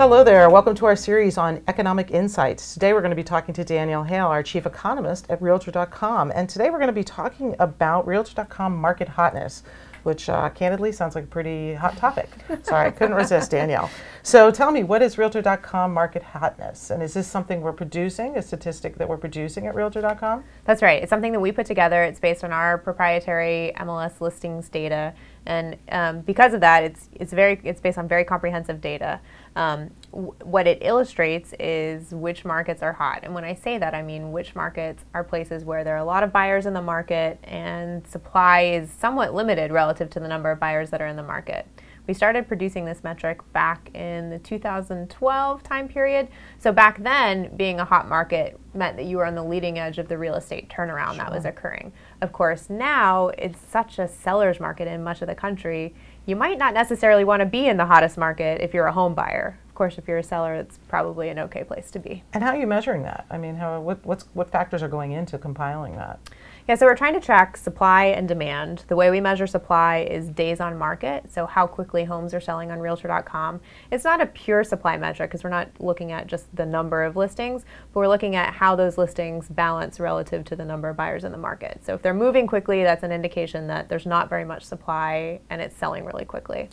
Hello there. Welcome to our series on economic insights. Today we're going to be talking to Danielle Hale, our chief economist at Realtor.com. And today we're going to be talking about Realtor.com market hotness, which candidly sounds like a pretty hot topic. Sorry, I couldn't resist, Danielle. So tell me, what is Realtor.com market hotness? And is this something we're producing, a statistic that we're producing at Realtor.com? That's right. It's something that we put together. It's based on our proprietary MLS listings data. And because of that, it's based on very comprehensive data. What it illustrates is which markets are hot. And when I say that, I mean which markets are places where there are a lot of buyers in the market and supply is somewhat limited relative to the number of buyers that are in the market. We started producing this metric back in the 2012 time period. So back then, being a hot market meant that you were on the leading edge of the real estate turnaround that was occurring. Of course, now it's such a seller's market in much of the country. You might not necessarily want to be in the hottest market if you're a home buyer. Of course, if you're a seller, it's probably an okay place to be. And how are you measuring that? I mean, what factors are going into compiling that? Yeah, so we're trying to track supply and demand. The way we measure supply is days on market, so how quickly homes are selling on Realtor.com. It's not a pure supply metric because we're not looking at just the number of listings, but we're looking at how those listings balance relative to the number of buyers in the market. So if they're moving quickly, that's an indication that there's not very much supply and it's selling really quickly.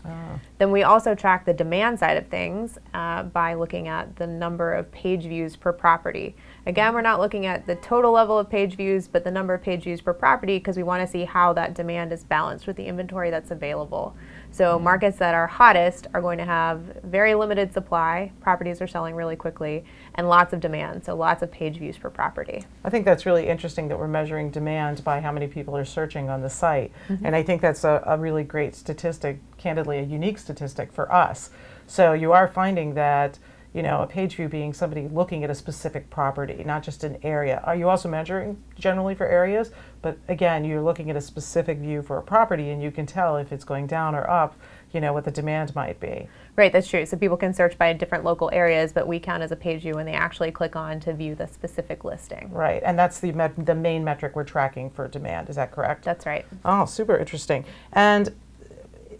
Then we also track the demand side of things by looking at the number of page views per property. Again, we're not looking at the total level of page views, but the number of page views per property because we want to see how that demand is balanced with the inventory that's available. So markets that are hottest are going to have very limited supply, properties are selling really quickly, and lots of demand, so lots of page views per property. I think that's really interesting that we're measuring demand by how many people are searching on the site. And I think that's a really great statistic, candidly a unique statistic for us. So you are finding that, you know, a page view being somebody looking at a specific property, not just an area. Are you also measuring generally for areas? But again, you're looking at a specific view for a property and you can tell if it's going down or up, you know, what the demand might be. Right, that's true. So people can search by different local areas, but we count as a page view when they actually click on to view the specific listing. Right, and that's the main metric we're tracking for demand. Is that correct? That's right. Oh, super interesting. And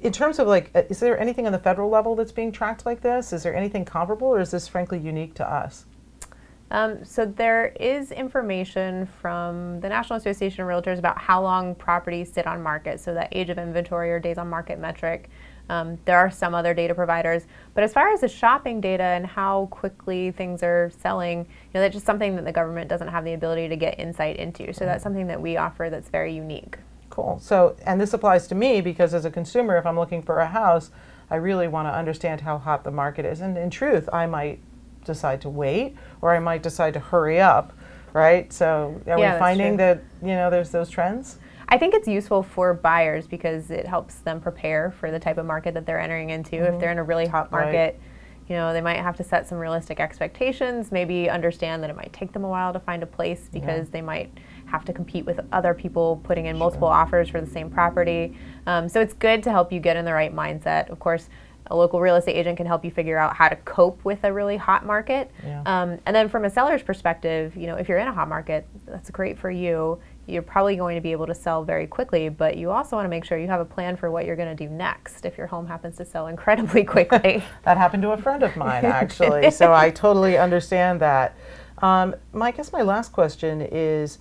in terms of like, is there anything on the federal level that's being tracked like this? Is there anything comparable, or is this frankly unique to us? So there is information from the National Association of Realtors about how long properties sit on market, so that age of inventory or days on market metric. There are some other data providers, but as far as the shopping data and how quickly things are selling, you know, that's just something that the government doesn't have the ability to get insight into. So that's something that we offer that's very unique. Cool. So, and this applies to me because as a consumer, if I'm looking for a house, I really want to understand how hot the market is. And in truth, I might decide to wait, or I might decide to hurry up, right? So are we finding that, you know, there's those trends? I think it's useful for buyers because it helps them prepare for the type of market that they're entering into. If they're in a really hot market, you know, they might have to set some realistic expectations, maybe understand that it might take them a while to find a place because they might have to compete with other people putting in multiple offers for the same property. So it's good to help you get in the right mindset. Of course, a local real estate agent can help you figure out how to cope with a really hot market. And then from a seller's perspective, you know, if you're in a hot market, that's great for you. You're probably going to be able to sell very quickly, but you also want to make sure you have a plan for what you're going to do next if your home happens to sell incredibly quickly. That happened to a friend of mine, actually, so I totally understand that. I guess my last question is,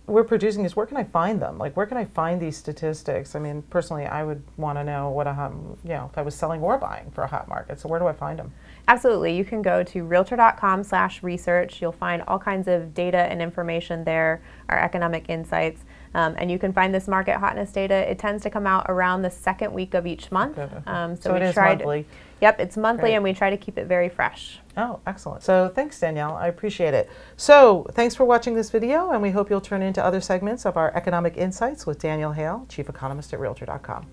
we're producing these, where can I find them? Like, where can I find these statistics? I mean, personally, I would want to know what you know, if I was selling or buying for a hot market. So where do I find them? Absolutely. You can go to Realtor.com/research. You'll find all kinds of data and information there, our economic insights. And you can find this market hotness data. It tends to come out around the second week of each month. So it is monthly? Yep, it's monthly, and we try to keep it very fresh. Oh, excellent. So thanks, Danielle. I appreciate it. So thanks for watching this video, and we hope you'll turn into other segments of our Economic Insights with Danielle Hale, Chief Economist at Realtor.com.